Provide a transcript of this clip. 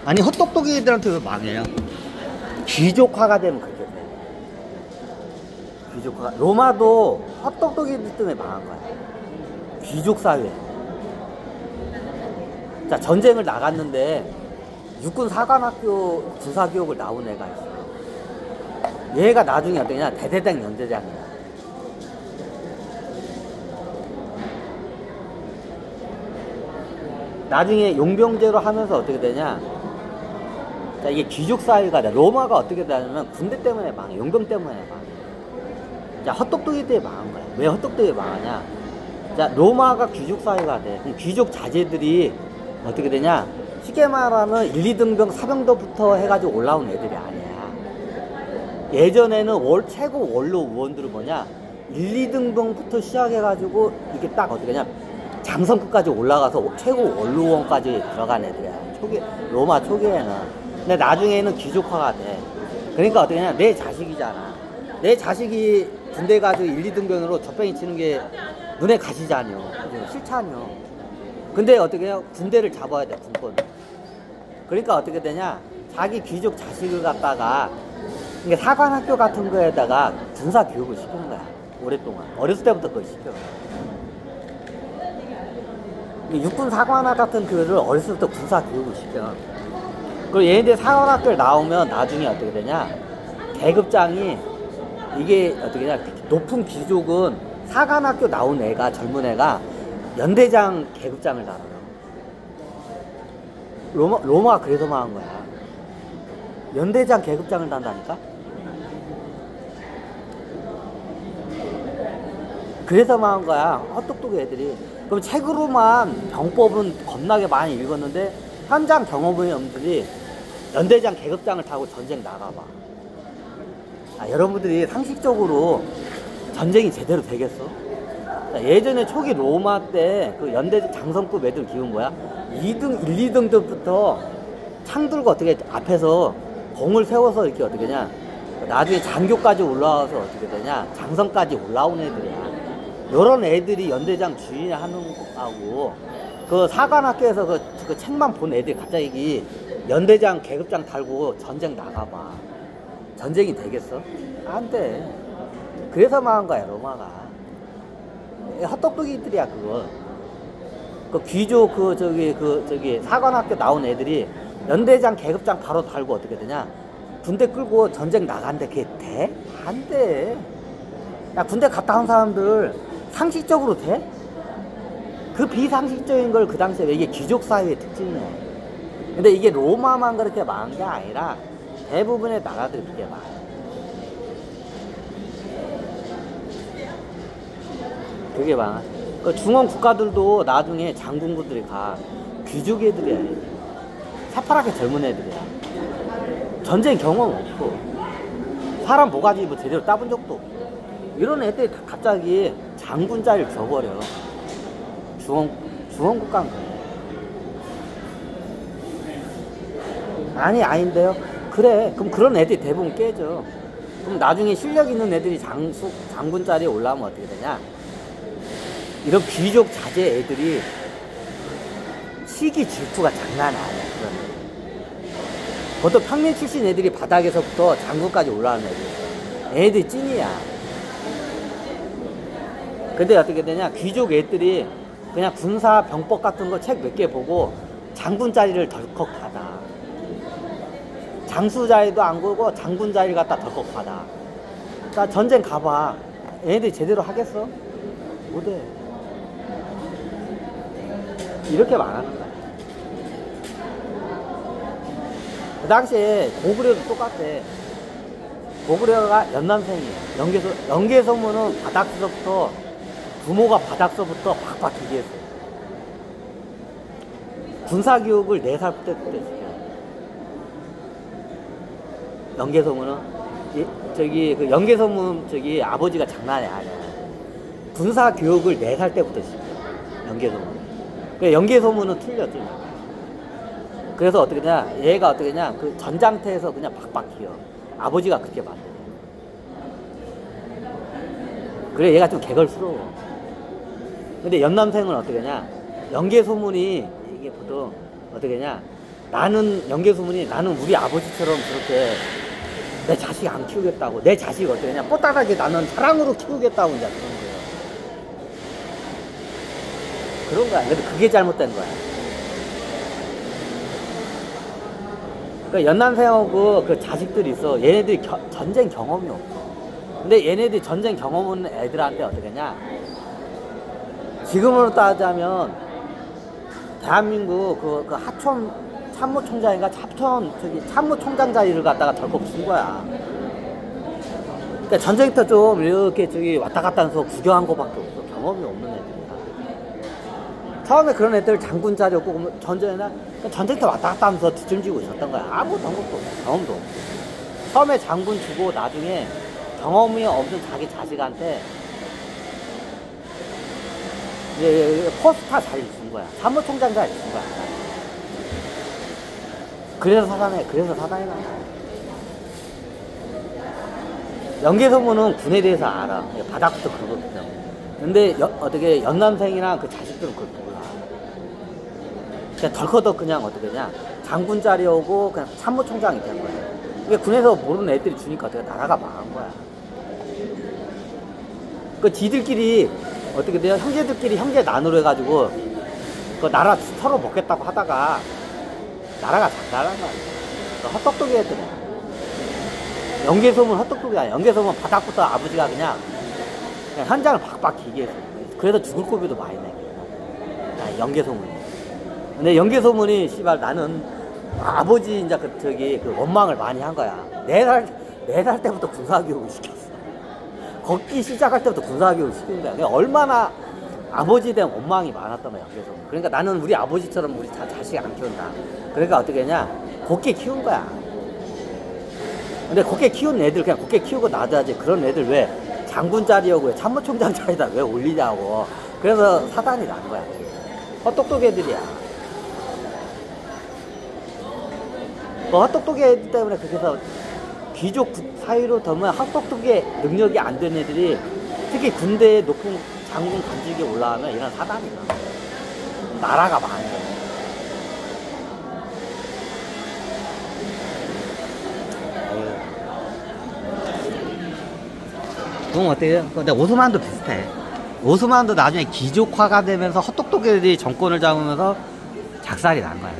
아니 헛똑똑이들한테 왜 망해요? 귀족화가 되면 그렇게 돼. 귀족화가. 로마도 헛똑똑이들 때문에 망한 거야. 귀족 사회. 자, 전쟁을 나갔는데 육군 사관학교 군사교육을 나온 애가 있어. 얘가 나중에 어떠냐? 대대장 연대장이야. 나중에 용병제로 하면서 어떻게 되냐? 자, 이게 귀족 사회가 돼. 로마가 어떻게 되냐면 군대 때문에 망해. 용병 때문에 망해. 자, 헛똑똑이 때문에 망한 거야. 왜 헛똑똑이 망하냐? 자, 로마가 귀족 사회가 돼. 그럼 귀족 자제들이 어떻게 되냐? 쉽게 말하면 1, 2등병 사병도부터 해가지고 올라온 애들이 아니야. 예전에는 최고 원로 의원들은 뭐냐? 1, 2등병부터 시작해가지고 이게 딱 어떻게 되냐? 장성급까지 올라가서 최고 원로원까지 들어간 애들이야. 로마 초기에는. 근데 나중에는 귀족화가 돼. 그러니까 어떻게 하냐? 내 자식이잖아. 내 자식이 군대 가지고 1, 2등병으로 젖병이 치는 게 눈에 가시잖요. 싫잖요. 근데 어떻게 해요? 군대를 잡아야 돼, 군권. 그러니까 어떻게 되냐? 자기 귀족 자식을 갖다가 그러니까 사관학교 같은 거에다가 군사 교육을 시키는 거야. 오랫동안. 어렸을 때부터 그걸 시켜. 육군 사관학 같은 교육을 어렸을 때부터 군사 교육을 시켜. 그리고 얘네들 사관학교를 나오면 나중에 어떻게 되냐? 계급장이 이게 어떻게 되냐? 높은 귀족은 사관학교 나온 애가, 젊은 애가 연대장 계급장을 달아요. 로마가 그래서 망한 거야. 연대장 계급장을 단다니까? 그래서 망한 거야. 헛똑똑이 애들이. 그럼 책으로만 병법은 겁나게 많이 읽었는데 현장 경험의 엄들이 연대장 계급장을 타고 전쟁 나가봐. 아, 여러분들이 상식적으로 전쟁이 제대로 되겠어? 자, 예전에 초기 로마 때 그 연대장 장성급 애들 기운 거야. 2등, 1, 2등들부터 창 들고 어떻게 앞에서 공을 세워서 이렇게 어떻게 되냐. 나중에 장교까지 올라와서 어떻게 되냐. 장성까지 올라온 애들이야. 요런 애들이 연대장 주인이 하는 거하고 그 사관학교에서 그 책만 본 애들이 갑자기 연대장 계급장 달고 전쟁 나가봐. 전쟁이 되겠어? 안 돼. 그래서 망한 거야, 로마가. 헛똑똑이들이야, 그거. 그 귀족, 사관학교 나온 애들이 연대장 계급장 바로 달고 어떻게 되냐? 군대 끌고 전쟁 나간대. 그게 돼? 안 돼. 야, 군대 갔다 온 사람들 상식적으로 돼? 그 비상식적인 걸 그 당시에 이게 귀족 사회의 특징이야. 근데 이게 로마만 그렇게 망한 게 아니라 대부분의 나라들이 그렇게 망해. 그게 망해. 그 중원 국가들도 나중에 장군들이 가. 귀족 애들이야. 새파랗게 젊은 애들이야. 전쟁 경험 없고 사람 모가지 뭐 제대로 따본 적도 없고 이런 애들이 다 갑자기 장군 자리를 줘버려. 중원 국가인 거야. 아니, 아닌데요? 그래. 그럼 그런 애들이 대부분 깨져. 그럼 나중에 실력 있는 애들이 장군 자리에 올라오면 어떻게 되냐? 이런 귀족 자제 애들이 시기 질투가 장난이 아니야. 그런 애들. 보통 평민 출신 애들이 바닥에서부터 장군까지 올라오는 애들. 애들이 찐이야. 근데 어떻게 되냐? 귀족 애들이 그냥 군사 병법 같은 거 책 몇 개 보고 장군 자리를 덜컥 받아. 장수 자리도 안 걸고 장군 자리를 갖다 덜컥 받아. 자, 전쟁 가봐. 얘네들이 제대로 하겠어? 못해. 이렇게 말하는 거야. 그 당시에 고구려도 똑같아. 고구려가 연남생이야. 연개소문은 바닥서부터 부모가 바닥서부터 팍팍 기계했어. 군사교육을 4살 때부터 시켜. 연개소문은 그 연개소문 아버지가 장난이 아니야. 군사교육을 4살 때부터 시켜. 연개소문. 그 연개소문은 틀렸지. 그래서 어떻게 되냐? 얘가 어떻게 되냐? 그 전장터에서 그냥 팍팍 키워. 아버지가 그렇게 만드네. 그래, 얘가 좀 개걸스러워. 근데 연남생은 어떻게 되냐? 연개소문이 이게 보통 어떻게 되냐? 나는 연개소문이 나는 우리 아버지처럼 그렇게 내 자식 안 키우겠다고. 내 자식 어떻게 그냥 뽀따하게 나는 사랑으로 키우겠다고 이제 그런 거예요. 그런 거야. 근데 그게 잘못된 거야. 그 연남생하고 그 자식들이 있어. 얘네들이 전쟁 경험이 없어. 근데 얘네들이 전쟁 경험 없는 애들한테 어떻게 하냐. 지금으로 따지자면 대한민국 그 하청 참모총장인가 참모총장 자리를 갖다가 덜컥 준 거야. 그러니까 전쟁터 좀 이렇게 저기 왔다 갔다 하면서 구경한 거밖에 없어. 경험이 없는 애들이야. 처음에 그런 애들 장군 자리였고 전쟁터 왔다 갔다 하면서 뒷짐지고 있었던 거야. 아무것도 없고 경험도 없고. 처음에 장군 주고 나중에 경험이 없는 자기 자식한테 포스타 자리 준 거야. 참모총장 자리 준 거야. 그래서 사단이 난 거야. 연개소문은 군에 대해서 알아. 바닥부터 그거거든. 근데 어떻게 연남생이랑 그 자식들은 그걸 몰라. 그냥 덜커덕 그냥 어떻게 냐 장군 자리 오고 그냥 참모총장이 된 거야. 이게 군에서 모르는 애들이 주니까 어떻게 나라가 망한 거야. 그 지들끼리 어떻게 돼요? 형제들끼리 형제 난으로 해가지고 그 나라 서로 먹겠다고 하다가 나라가 장난한 거야. 그 헛똑똑이 애들이야. 연개소문 헛똑똑이 아니야. 연개소문 바닥부터 아버지가 그냥 현장을 박박 기게 했어. 그래서 죽을 고비도 많이 내. 연개소문. 근데 연개소문이 씨발 나는 아버지 이제 그 원망을 많이 한 거야. 4살 때부터 군사교육을 시켰어. 걷기 시작할 때부터 군사교육을 시킨 거야. 얼마나 아버지에 대한 원망이 많았단 말이야. 연개소문. 그러니까 나는 우리 아버지처럼 우리 자식 안 키운다. 그러니까 어떻게 했냐? 곱게 키운 거야. 근데 곱게 키운 애들 그냥 곱게 키우고 놔둬야지. 그런 애들 왜 장군 자리하고 참모총장 자리에다 왜 올리냐고. 그래서 사단이 난 거야. 헛똑똑이 애들이야. 그 헛똑똑이 애들 때문에 그렇게 해서 귀족 사이로 더면 헛똑똑이 능력이 안 된 애들이 특히 군대에 높은 장군 관직에 올라가면 이런 사단이 나. 나라가 망해. 그럼 어때요? 근데 오스만도 비슷해. 오스만도 나중에 귀족화가 되면서 헛똑똑이들이 정권을 잡으면서 작살이 난 거야.